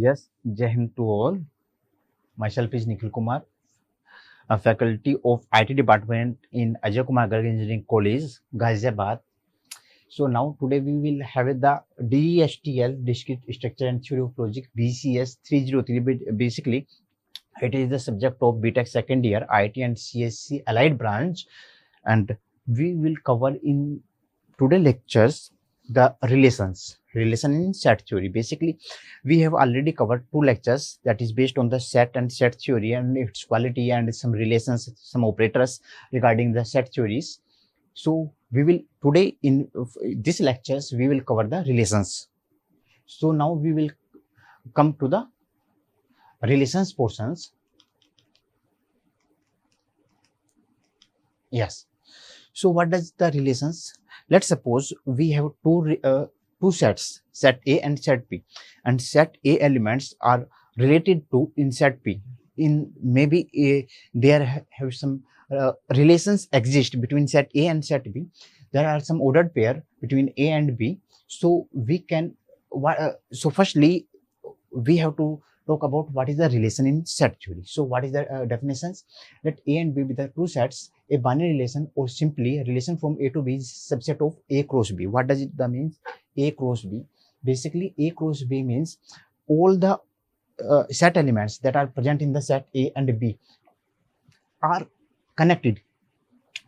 Yes, Jai Hind to all. Myself is Nikhil Kumar, a faculty of IT department in Ajay Kumar Garg Engineering College, Ghaziabad. So now today we will have the DSTL, Discrete Structure and Theory of Logic, BCS 303. Basically, it is the subject of BTech second year IT and CSC allied branch, and we will cover in today lectures the relation in set theory. Basically, we have already covered two lectures that is based on the set and set theory and its quality and some relations, some operators regarding the set theories. So we will today in this lectures we will cover the relations. So now we will come to the relations portions. Yes. So what does the relations? Let's suppose we have two sets, set A and set B, and set A elements are related to in set B. In maybe there have some relations exist between set A and set B. There are some ordered pair between A and B. So we can. So firstly, we have to talk about what is the relation in set theory. So what is the definitions? Let A and B be the two sets, a binary relation, or simply a relation from A to B is subset of A cross B. What does it mean? A cross B. Basically, A cross B means all the set elements that are present in the set A and B are connected.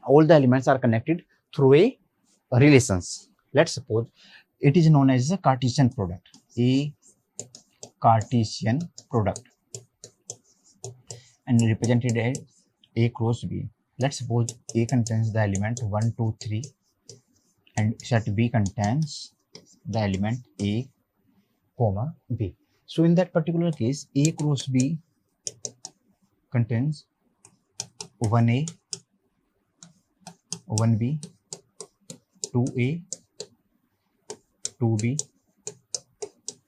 All the elements are connected through a relations. Let's suppose it is known as a Cartesian product. A Cartesian product and represented as A cross B. Let's suppose A contains the element 1, 2, 3 and set B contains the element A, comma B. So in that particular case, A cross B contains 1A, 1B, 2A, 2B,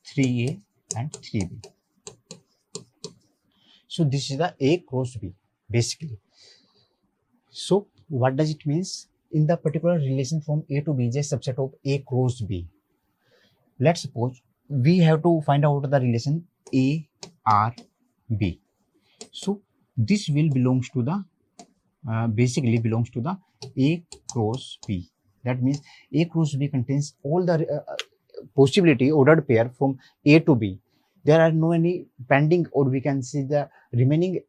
3A and 3B. So this is the A cross B basically. So what does it means? In the particular relation from A to B is a subset of A cross B. Let's suppose we have to find out the relation A R B. So this will belongs to the basically belongs to the A cross B. That means A cross B contains all the possibility ordered pair from A to B. There are no any pending, or we can see the remaining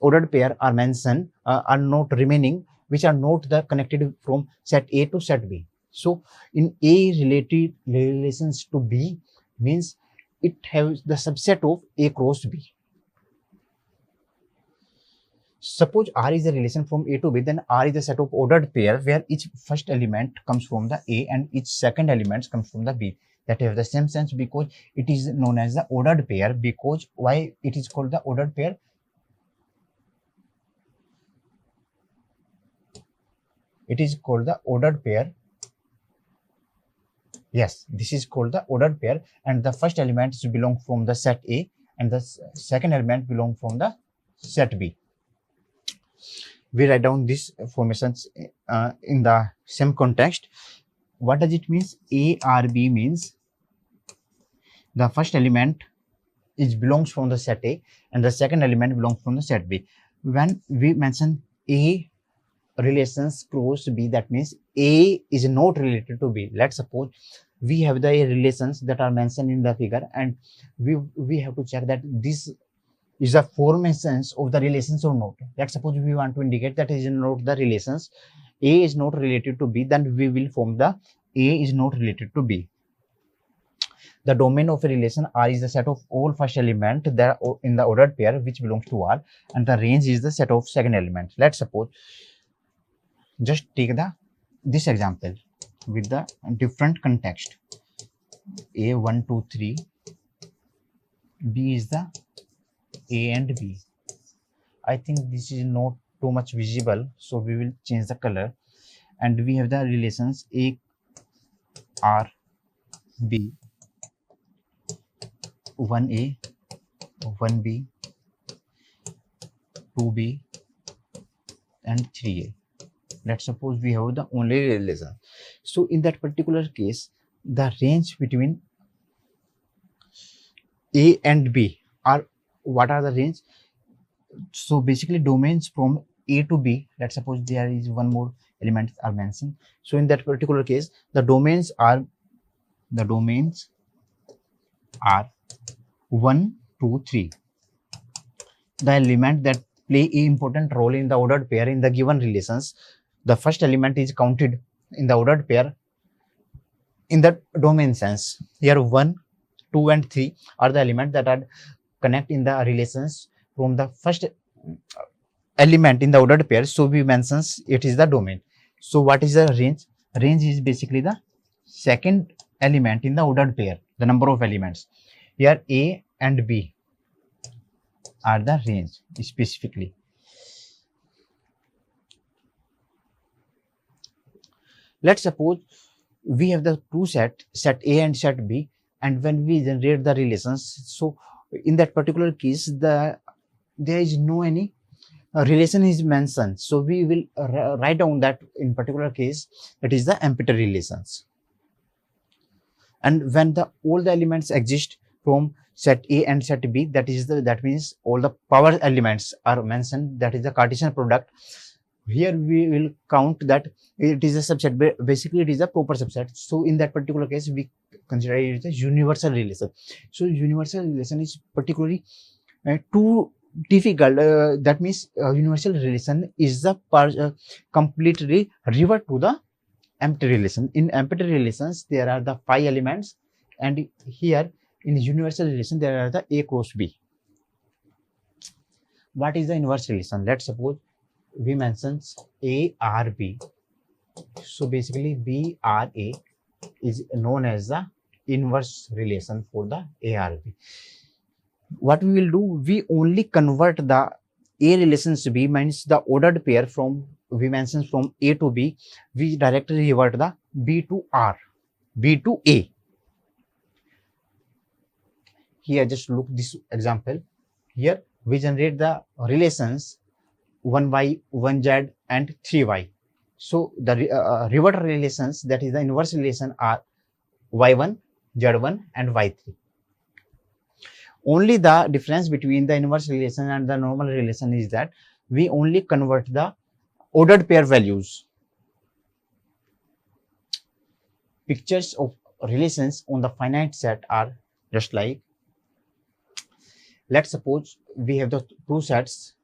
ordered pair are mentioned, are not remaining, which are not the connected from set A to set B. So in A related relations to B means it has the subset of A cross B. Suppose R is a relation from A to B, then R is a set of ordered pair where each first element comes from the A and each second element comes from the B. That have the same sense because it is known as the ordered pair. Because why it is called the ordered pair? It is called the ordered pair. Yes, this is called the ordered pair, and the first element belong from the set A and the second element belong from the set B. We write down these formations in the same context. What does it means? A R B means the first element is belongs from the set A and the second element belongs from the set B. When we mention A relations cross B, that means A is not related to B. Let's suppose we have the relations that are mentioned in the figure, and we have to check that this is the formations of the relations or not. Let's suppose we want to indicate that is not the relations, A is not related to B, then we will form the A is not related to B. The domain of a relation R is the set of all first element that are in the ordered pair which belongs to R, and the range is the set of second element. Let's suppose just take this example with the different context. A 1, 2, 3, B is the A and B. I think this is not too much visible, so we will change the color. And we have the relations A R B, 1A, 1B, 2B and 3A. Let's suppose we have the only relation. So in that particular case, the range between A and B are, what are the range? So basically domains from A to B, let's suppose there is one more element are mentioned. So in that particular case, the domains are 1, 2, 3. The element that play a important role in the ordered pair in the given relations. The first element is counted in the ordered pair in the domain sense. Here 1, 2 and 3 are the elements that are connect in the relations from the first element in the ordered pair. So we mentions it is the domain. So what is the range? Range is basically the second element in the ordered pair, the number of elements. Here A and B are the range specifically. Let's suppose we have the two set A and set B, and when we generate the relations, so in that particular case there is no any relation is mentioned. So we will write down that in particular case that is the empty relations. And when all the elements exist from set A and set B, that means all the power elements are mentioned, that is the Cartesian product. Here we will count that it is a subset, basically it is a proper subset. So in that particular case we consider it a universal relation. So universal relation is particularly too difficult. That means universal relation is the completely revert to the empty relation. In empty relations there are the 5 elements, and here in universal relation there are the A cross B. What is the inverse relation? Let's suppose we mention A R B. So basically B R A is known as the inverse relation for the A R B. What we will do, we only convert the A relations to B, means the ordered pair from we mentioned from A to B, we directly revert the B to R, B to A. Here just look this example. Here we generate the relations 1y, 1z and 3y. So the revert relations, that is the inverse relation, are y1, z1 and y3. Only the difference between the inverse relation and the normal relation is that we only convert the ordered pair values. Pictures of relations on the finite set are just like, let's suppose we have the two sets,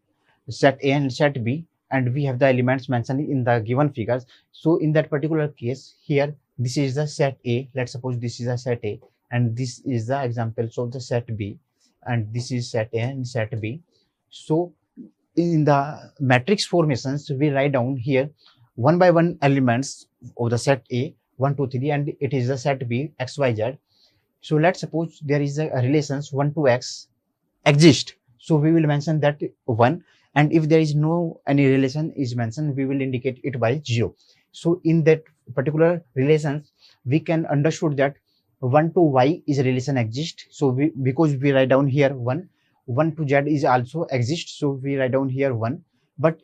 set A and set B, and we have the elements mentioned in the given figures. So in that particular case, here this is the set A. Let's suppose this is a set A, and this is the examples of the set B, and this is set A and set B. So in the matrix formations, we write down here one by one elements of the set A, 1, 2, 3, and it is the set B, x, y, z. So let's suppose there is a relations 1 to x exist. So we will mention that 1, and if there is no any relation is mentioned, we will indicate it by 0. So in that particular relation, we can understood that 1 to y is a relation exist. So because we write down here 1 to z is also exist. So we write down here 1, but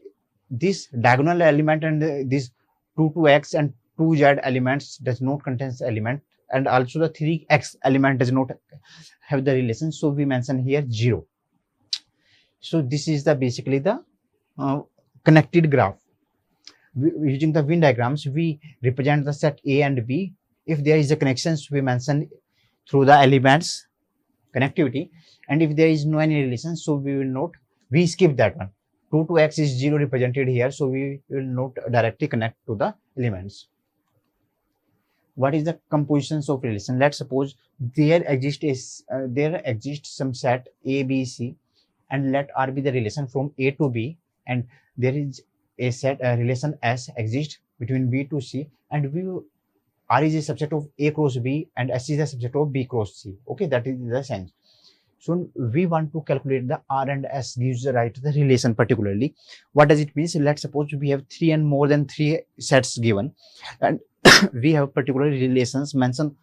this diagonal element and this 2 to x and 2z elements does not contain element, and also the 3x element does not have the relation. So we mention here 0. So this is the basically the connected graph. Using the Venn diagrams, we represent the set A and B. If there is a connections, we mention through the elements connectivity, and if there is no any relation, so we skip that one. 2 to x is 0 represented here, so we will not directly connect to the elements. What is the compositions of relation? Let's suppose there exists some set A, B, C, and let R be the relation from A to B, and there is a set relation S exists between B to C, and R is a subset of A cross B and S is a subset of B cross C. Okay, that is the sense. So we want to calculate the R and S gives the right to the relation particularly. What does it mean? So let's suppose we have 3 and more than 3 sets given, and we have particular relations mentioned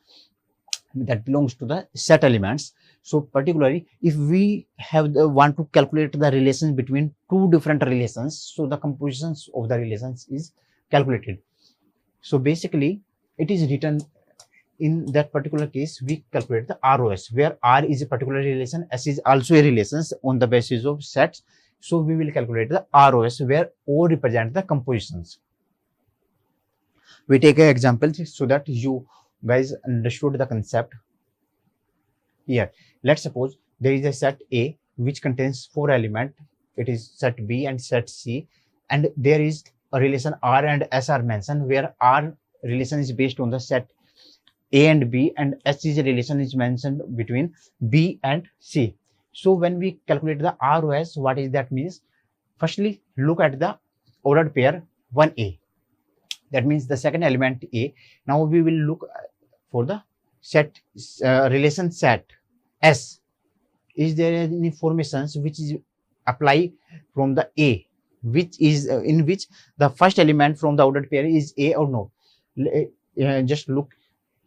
that belongs to the set elements. So particularly if we have want to calculate the relations between two different relations, so the compositions of the relations is calculated. So basically it is written in that particular case, we calculate the ROS, where R is a particular relation, S is also a relation on the basis of sets. So we will calculate the ROS, where O represent the compositions. We take an example so that you guys understood the concept. Here, let's suppose there is a set A which contains 4 elements. It is set B and set C, and there is a relation R and S are mentioned, where R relation is based on the set A and B, and S is a relation is mentioned between B and C. So when we calculate the ROS, what is that means? Firstly, look at the ordered pair 1A. That means the second element A. Now we will look for the set relation set S. Is there any formations which is apply from the A, which is in which the first element from the ordered pair is A or no? Just look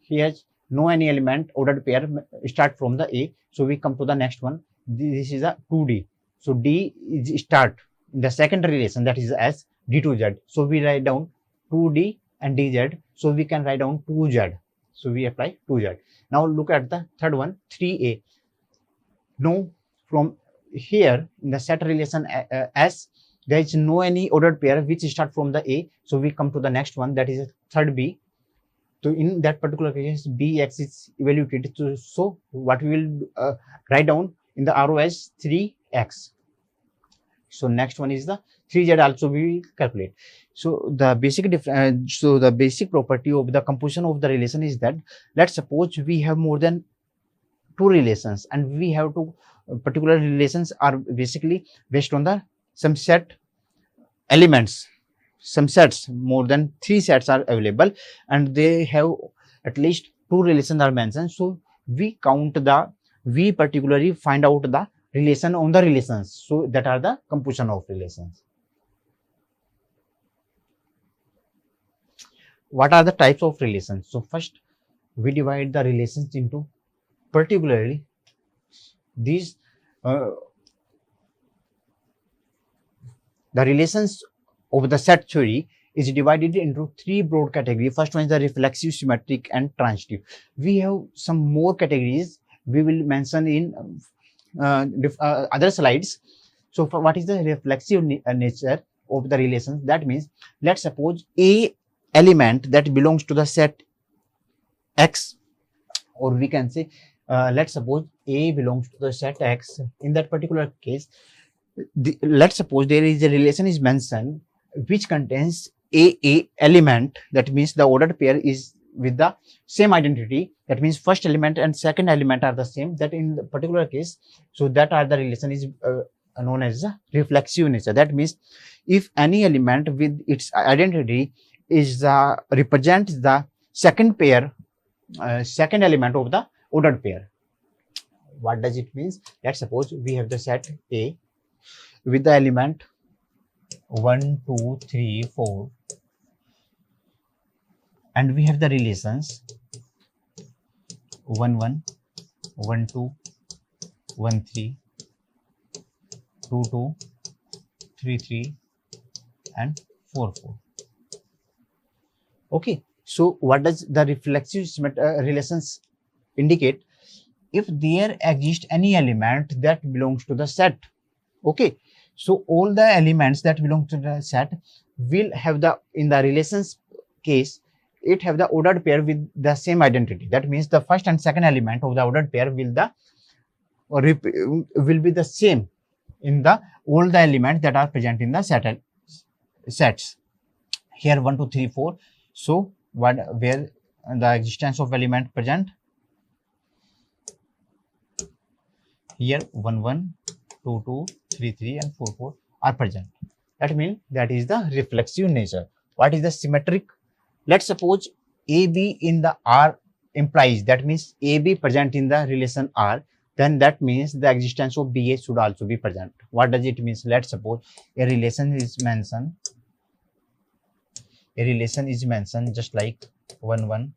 here, no any element ordered pair start from the A. So we come to the next one. This is a 2D. So D is start in the second relation, that is S, D to Z. So we write down 2D and DZ. So we can write down 2Z. So we apply 2Z. Now look at the third one, 3A. No, from here in the set relation S, there is no any ordered pair which start from the A. So we come to the next one, that is third B. So in that particular case, Bx is evaluated. So what we will write down in the ROS 3x. So next one is the 3z also we will calculate. So the basic property of the composition of the relation is that, let's suppose we have more than 2 relations, and we have to particular relations are basically based on the some set elements, some sets, more than 3 sets are available, and they have at least 2 relations are mentioned. So we particularly find out the relation on the relations. So that are the composition of relations. What are the types of relations? So first we divide the relations into particularly these the relations of the set theory is divided into 3 broad categories. First one is the reflexive, symmetric, and transitive. We have some more categories we will mention in other slides. So for what is the reflexive nature of the relations? That means, let's suppose a element that belongs to the set X, or we can say let's suppose A belongs to the set X. In that particular case, let's suppose there is a relation is mentioned which contains a element. That means the ordered pair is with the same identity. That means first element and second element are the same. That in the particular case, so that are the relation is known as the reflexive nature. That means if any element with its identity is represents the second pair, second element of the ordered pair. What does it mean? Let's suppose we have the set A with the element 1, 2, 3, 4, and we have the relations 1, 1, 1, 2, 1, 3, 2, 2, 3, 3, and 4, 4. Okay. So what does the reflexive relations indicate? If there exists any element that belongs to the set, okay, so all the elements that belong to the set will have the, in the relations case, it have the ordered pair with the same identity. That means the first and second element of the ordered pair will be the same in the all the elements that are present in the sets. Here 1, 2, 3, 4. So where the existence of element present? Here 1, 1, 2, 2, 3, 3, and 4, 4 are present. That means that is the reflexive nature. What is the symmetric? Let's suppose AB in the R implies, that means AB present in the relation R, then that means the existence of BA should also be present. What does it mean? Let's suppose a relation is mentioned. A relation is mentioned just like 1, 1,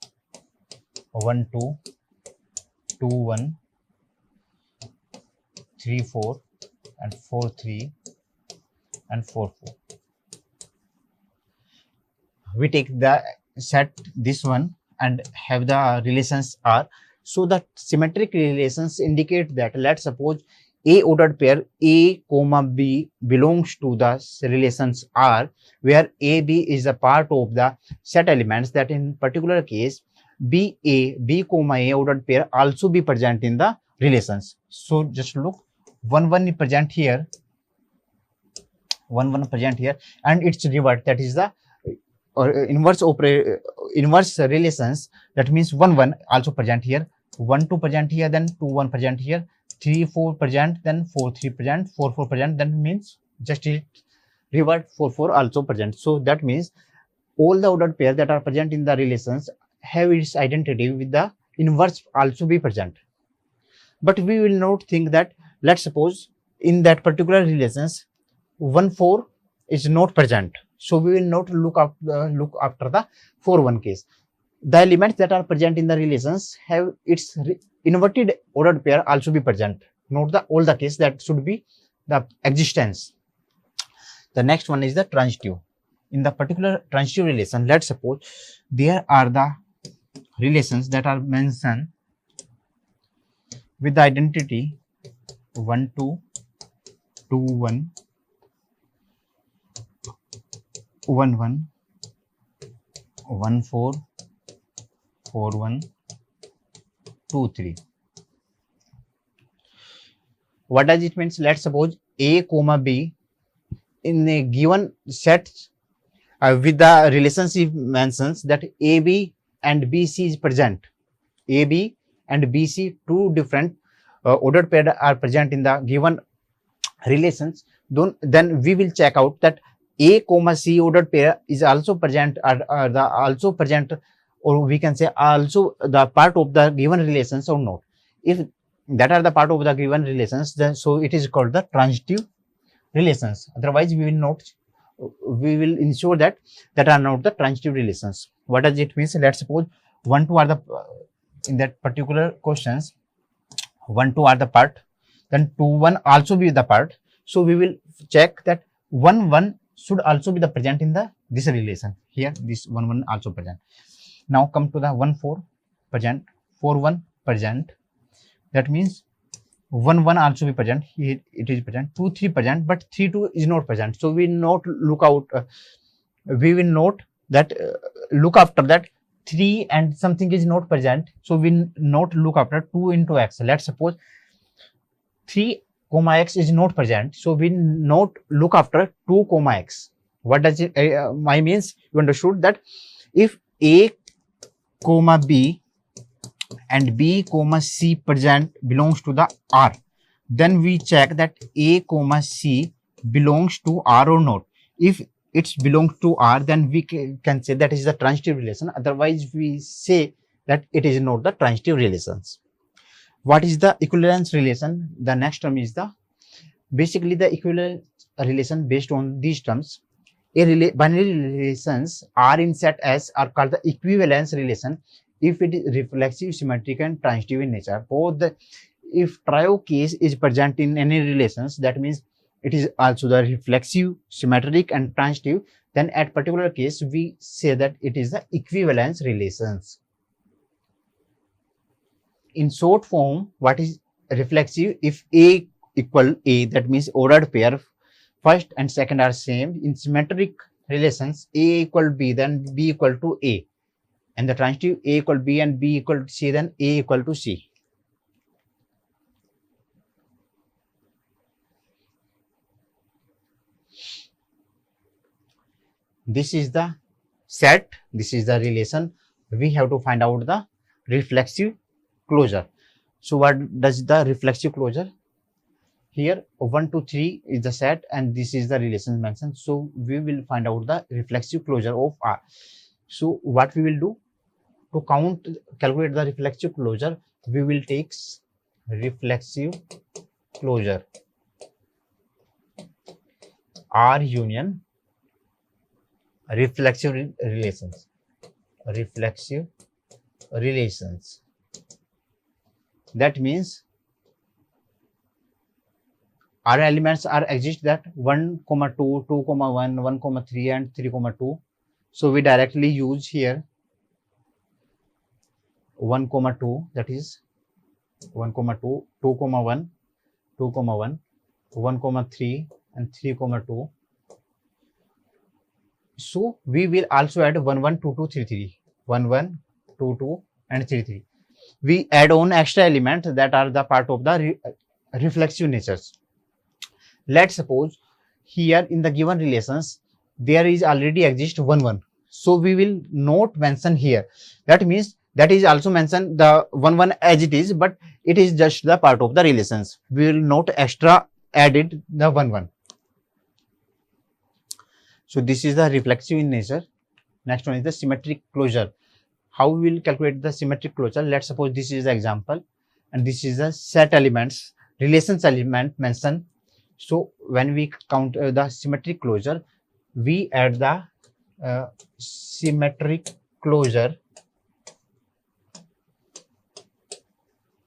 1, 2, 2, 1, 3, 4, and 4, 3, and 4, 4. We take the set this one and have the relations R. So the symmetric relations indicate that, let's suppose A ordered pair A comma B belongs to the relations R, where AB is a part of the set elements, that in particular case B comma A ordered pair also be present in the relations. So just look, 1 is present here, 1 present here, and its revert, that is the inverse relations, that means 1 also present here, 1 2 present here, then 2 1 present here, 3 4 present, then 4 3 present, 4 4 present, that means just it revert 4 4 also present. So that means all the ordered pairs that are present in the relations have its identity with the inverse also be present. But we will not think that, let's suppose in that particular relations 1 4 is not present, so we will not look after the 4 1 case. The elements that are present in the relations have its inverted ordered pair also be present, not the all the case, that should be the existence. The next one is the transitive. In the particular transitive relation, let's suppose there are the relations that are mentioned with the identity 1 2 2 1 1 1 1 4 4 1 2 3. What does it mean? Let's suppose A comma B in a given set with the relationship mentions that AB and BC is present. AB and BC, two different ordered pairs are present in the given relations. Then we will check out that A comma C ordered pair is also present, also present, or we can say also the part of the given relations or not. If that are the part of the given relations, then so it is called the transitive relations. Otherwise we will ensure that are not the transitive relations. What does it mean? Let's suppose 1 2 are the in that particular questions 1 2 are the part, then 2 1 also be the part. So we will check that 1 1 should also be the present in the this relation. Here this 1 1 also present. Now come to the 1 4 present, 4 1 present, that means 1 1 also be present, here it is present, 2 3 present, but 3 2 is not present. So we not look out, we will note that look after that 3 and something is not present, so we not look after 2 into x. Let's suppose 3 comma x is not present, so we not look after 2 comma x. What does it my means? You understood that if A comma B and B comma C present belongs to the R, then we check that A comma C belongs to R or not. If it belongs to R, then we can say that is the transitive relation. Otherwise we say that it is not the transitive relations. What is the equivalence relation? The next term is the basically the equivalence relation based on these terms. Binary relations R in set S are called the equivalence relation if it is reflexive, symmetric and transitive in nature. If trio case is present in any relations, that means it is also the reflexive, symmetric and transitive, then at particular case we say that it is the equivalence relations. In short form, what is reflexive? If A equal A, that means ordered pair first and second are same. In symmetric relations, A equal B, then B equal to A, and the transitive A equal B and B equal to C, then A equal to C. This is the set, this is the relation. We have to find out the reflexive closure. So what does the reflexive closure? Here 1 2 3 is the set and this is the relation mentioned. So we will find out the reflexive closure of R. So what we will do to calculate the reflexive closure, we will take reflexive closure R union reflexive relations. That means R elements are exist that 1 comma 2 2 comma 1 1 comma 3 and 3 comma 2. So we directly use here 1, 2, that is 1, 2, 2, 1, 2, 1, 1, 3 and 3, 2. So we will also add 1, 1, 2, 2, 3, 3, 1, 1, 2, 2 and 3, 3. We add on extra elements that are the part of the reflexive natures. Let's suppose here in the given relations there is already exist 1, 1. So we will not mention here. That means that is also mentioned the 1, 1 as it is, but it is just the part of the relations. We will not extra added the 1, 1. So this is the reflexive in nature. Next one is the symmetric closure. How we will calculate the symmetric closure? Let's suppose this is the example and this is the set elements, relations element mentioned. So when we count the symmetric closure, we add the symmetric closure.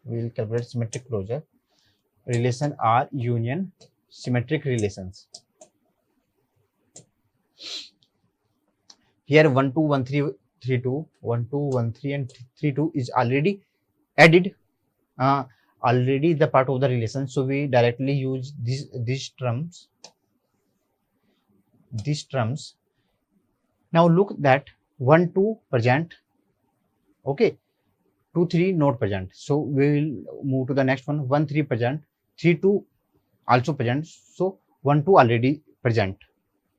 We will calculate symmetric closure. Relation are union symmetric relations. Here 1, 2, 1, 3, 3, 2, 1, 2, 1, 3 and 3, 2 is already added, already the part of the relation. So we directly use these terms. Now look that 1, 2 present, okay, 2, 3 not present. So we will move to the next one. 1, 3 present, 3, 2 also present. So 1, 2 already present,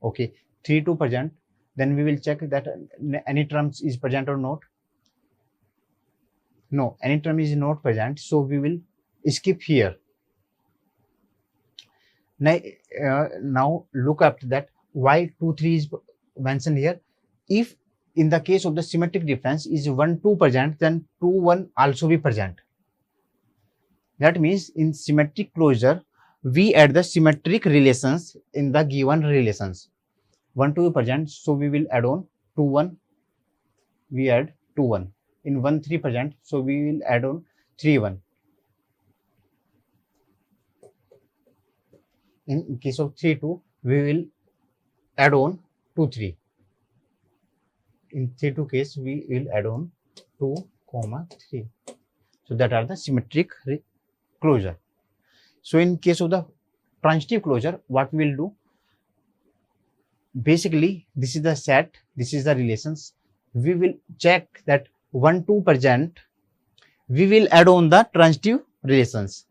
okay, 3, 2 present. Then we will check that any terms is present or not. No, any term is not present. So we will skip here. Now look up that why 2, 3 is mentioned here. If in the case of the symmetric difference is 1, 2 present, then 2, 1 also be present. That means in symmetric closure, we add the symmetric relations in the given relations. 1, 2 present, so we will add on 2, 1. We add 2, 1. In 1, 3 present, so we will add on 3, 1. In case of 3, 2, we will add on 2, 3. In 3, 2 case, we will add on 2, 3. So that are the symmetric closure. So in case of the transitive closure, what we will do? Basically, this is the set, this is the relations. We will check that 1, 2 present, we will add on the transitive relations.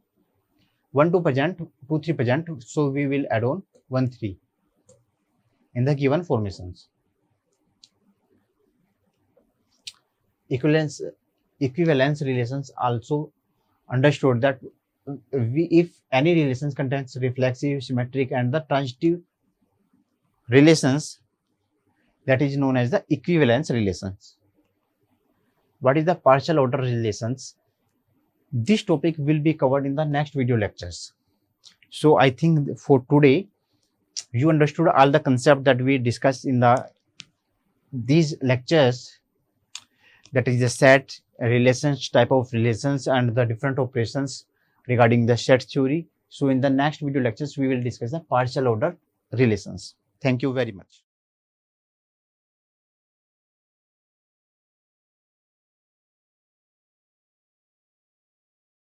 1, 2 present, 2, 3 present, so we will add on 1, 3 in the given formations. Equivalence relations also understood that if any relations contains reflexive, symmetric and the transitive relations, that is known as the equivalence relations. What is the partial order relations? This topic will be covered in the next video lectures. So I think for today you understood all the concept that we discussed in these lectures, that is the set, relations, type of relations and the different operations regarding the set theory. So in the next video lectures we will discuss the partial order relations. Thank you very much.